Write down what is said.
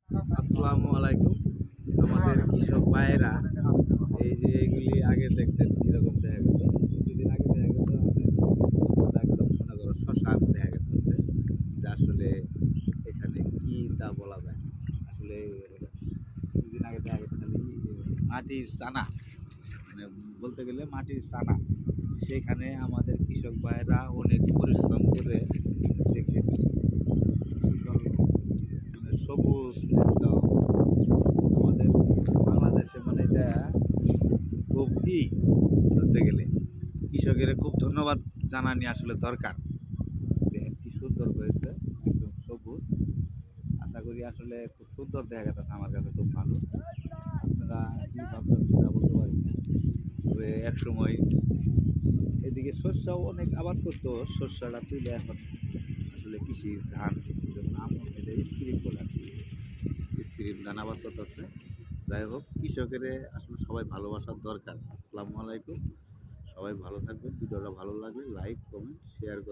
আসসালামু আলাইকুম। আমাদের কৃষক ভাইয়েরা এই যে এগুলি আগে দেখতেন কিরকম দেখা গেল, কিছুদিন আগে দেখা গেল একদম মনে করো শ্মশান দেখা গেছে, যে আসলে এখানে কি তা বলা যায়। আসলে কিছুদিন আগে দেখা গেছে খালি মাটির চানা, মানে বলতে গেলে মাটির চানা, সেখানে আমাদের কৃষক ভাইয়েরা অনেক পরিশ্রম করে দেখে মানে সবুজ একটা আমাদের বাংলাদেশে, মানে এটা খুব ধরতে গেলে কৃষকের খুব ধন্যবাদ জানানি আসলে দরকার। দেখেন কি সুন্দর হয়েছে, একদম সবুজ। আশা করি আসলে খুব সুন্দর দেখা গেছে, আমার কাছে খুব ভালো। আপনারা কি ভাবতেছেন তা বলতে পারি না, তবে এক সময় এদিকে শস্যও অনেক আবাদ করতো, শস্যটা তুলে এখন আসলে কৃষি ধান, যেমন আমন এটা স্ক্রিপ বলে আর কি, স্ক্রিপ ধান আবাদ করতেছে। যাই হোক, কৃষকের আসলে সবাই ভালোবাসার দরকার। আসসালামু আলাইকুম, সবাই ভালো থাকবেন। ভিডিওটা ভালো লাগলে লাইক, কমেন্ট, শেয়ার করবেন।